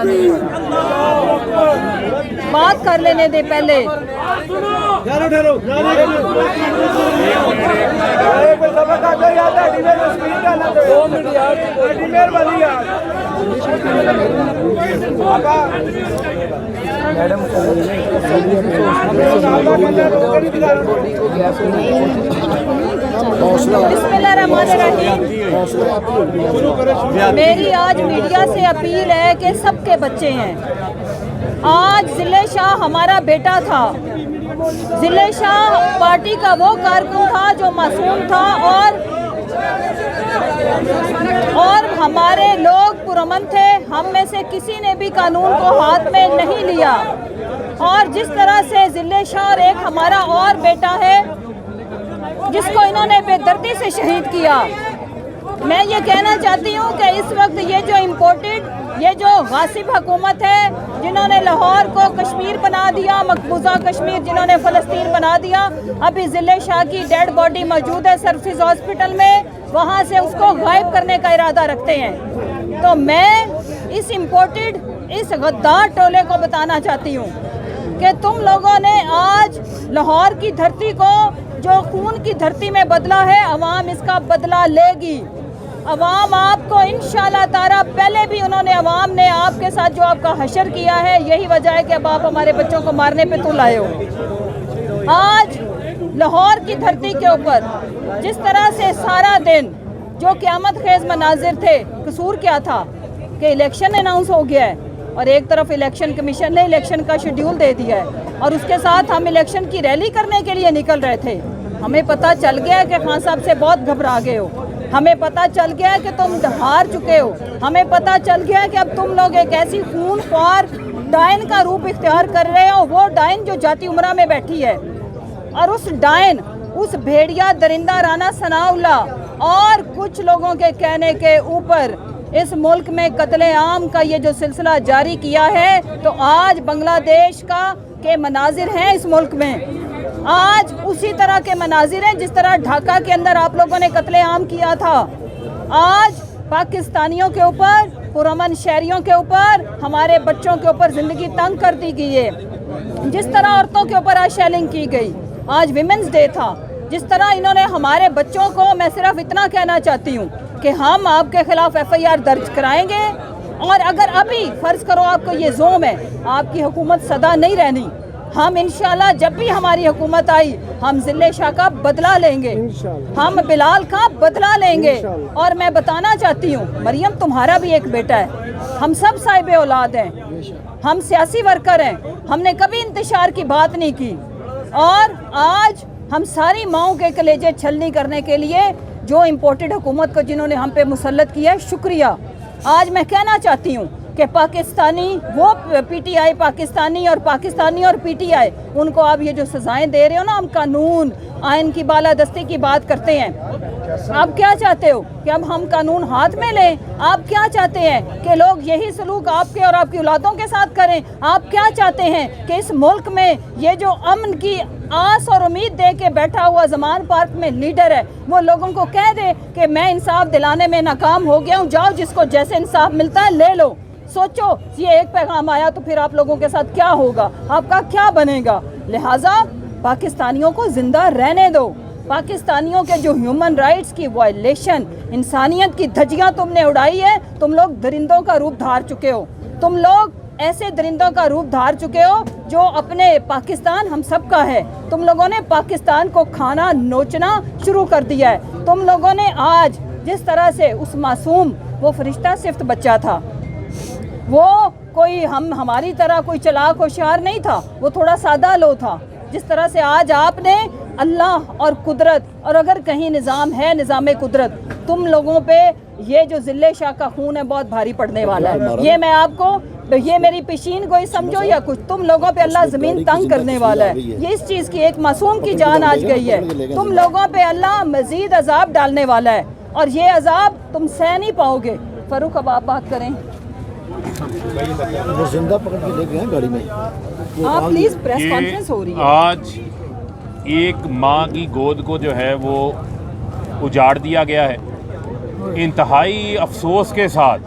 बनानी है। बात कर लेने दे पहले। मेरी आज मीडिया से अपील है कि सबके बच्चे हैं। आज जिले शाह हमारा बेटा था। जिले शाह पार्टी का वो कारकुन था जो मासूम था और हमारे लोग पुरअमन थे। हम में से किसी ने भी कानून को हाथ में नहीं लिया। और जिस तरह से जिले शाह और एक हमारा और बेटा है जिसको इन्होंने बेदर्दी से शहीद किया। मैं ये कहना चाहती हूँ कि इस वक्त ये जो गासिब हुकूमत है जिन्होंने लाहौर को कश्मीर बना दिया, मकबूजा कश्मीर जिन्होंने फ़लस्तीन बना दिया, अभी ज़िले शाह की डेड बॉडी मौजूद है सर्विस हॉस्पिटल में, वहाँ से उसको गायब करने का इरादा रखते हैं। तो मैं इस गद्दार टोले को बताना चाहती हूँ कि तुम लोगों ने आज लाहौर की धरती को जो खून की धरती में बदला है, अवाम इसका बदला लेगी। अवाम आपको इंशाअल्लाह ताला, पहले भी उन्होंने अवाम ने आपके साथ जो आपका हशर किया है, यही वजह है कि अब आप हमारे बच्चों को मारने पे तुल आए हो। आज लाहौर की धरती के ऊपर जिस तरह से सारा दिन जो क़यामत खेज मनाजिर थे, कसूर क्या था कि इलेक्शन अनाउंस हो गया है और एक तरफ इलेक्शन कमीशन ने इलेक्शन का शेड्यूल दे दिया है और उसके साथ हम इलेक्शन की रैली करने के लिए निकल रहे थे। हमें पता चल गया कि खान साहब से बहुत घबरा गए हो, हमें पता चल गया कि तुम हार चुके हो, हमें पता चल गया कि अब तुम लोग एक ऐसी खूनख्वार डायन का रूप इख्तियार कर रहे हो। वो डायन जो जाती उमरा में बैठी है और उस डायन, उस भेड़िया दरिंदा राना सनाउल्लाह और कुछ लोगों के कहने के ऊपर इस मुल्क में कत्ले आम का ये जो सिलसिला जारी किया है, तो आज बांग्लादेश के मनाजिर हैं इस मुल्क में। आज उसी तरह के मनाजिर हैं जिस तरह ढाका के अंदर आप लोगों ने कत्लेआम किया था। आज पाकिस्तानियों के ऊपर, पुरअमन शहरियों के ऊपर, हमारे बच्चों के ऊपर ज़िंदगी तंग कर दी गई है। जिस तरह औरतों के ऊपर आज शेलिंग की गई, आज विमेंस डे था, जिस तरह इन्होंने हमारे बच्चों को, मैं सिर्फ इतना कहना चाहती हूँ कि हम आपके खिलाफ FIR दर्ज कराएंगे और अगर अभी फ़र्ज़ करो आपको ये ज़ोम है, आपकी हुकूमत सदा नहीं रहनी, हम इंशाल्लाह जब भी हमारी हुकूमत आई हम ज़िले शाह का बदला लेंगे, हम बिलाल का बदला लेंगे। और मैं बताना चाहती हूँ, मरियम तुम्हारा भी एक बेटा है, हम सब साहिब औलाद हैं, हम सियासी वर्कर हैं, हमने कभी इंतशार की बात नहीं की। और आज हम सारी माओं के कलेजे छलनी करने के लिए जो इम्पोर्टेड हुकूमत को जिन्होंने हम पे मुसल्लत किया है, शुक्रिया। आज मैं कहना चाहती हूँ कि पाकिस्तानी वो PTI पाकिस्तानी और PTI उनको आप ये जो सज़ाएं दे रहे हो ना, हम कानून आइन की बालादस्ती की बात करते हैं। आप क्या चाहते हो कि अब हम कानून हाथ में लें? आप क्या चाहते हैं कि लोग यही सलूक आपके और आपकी औलादों के साथ करें? आप क्या चाहते हैं कि इस मुल्क में ये जो अमन की आस और उम्मीद दे के बैठा हुआ ज़मान पार्क में लीडर है, वो लोगों को कह दे कि मैं इंसाफ दिलाने में नाकाम हो गया हूँ, जाओ जिसको जैसे इंसाफ मिलता है ले लो। सोचो, ये एक पैगाम आया तो फिर आप लोगों के साथ क्या होगा, आपका क्या बनेगा? लिहाजा पाकिस्तानियों को जिंदा रहने दो। पाकिस्तानियों के जो ह्यूमन राइट्स की वायलेशन, इंसानियत की धज्जियां तुमने उड़ाई है, तुम लोग दरिंदों का रूप धार चुके हो। तुम लोग ऐसे दरिंदों का रूप धार चुके हो जो अपने पाकिस्तान हम सब का है। तुम लोगों ने पाकिस्तान को खाना नोचना शुरू कर दिया है। तुम लोगों ने आज जिस तरह से उस मासूम, वो फरिश्ता सिर्फ बच्चा था, वो कोई हमारी तरह कोई चालाक होशियार नहीं था, वो थोड़ा सादा लो था। जिस तरह से आज आपने अल्लाह और कुदरत, और अगर कहीं निज़ाम है निज़ाम कुदरत, तुम लोगों पे ये जो ज़िले शाह का खून है बहुत भारी पड़ने वाला है। ये मैं आपको, ये मेरी पेशीन गोई समझो या कुछ, तुम लोगों पे अल्लाह ज़मीन तंग करने वाला है। ये इस चीज़ की, एक मासूम की जान आज गई है, तुम लोगों पे अल्लाह मज़ीद अजाब डालने वाला है और ये अजाब तुम सह नहीं पाओगे। फ़ारूक, अब आप बात करें। वो जिंदा पकड़ के ले गए गाड़ी में। आप प्लीज, प्रेस कॉन्फ्रेंस हो रही है। आज एक माँ की गोद को जो है वो उजाड़ दिया गया है। इंतहाई अफसोस के साथ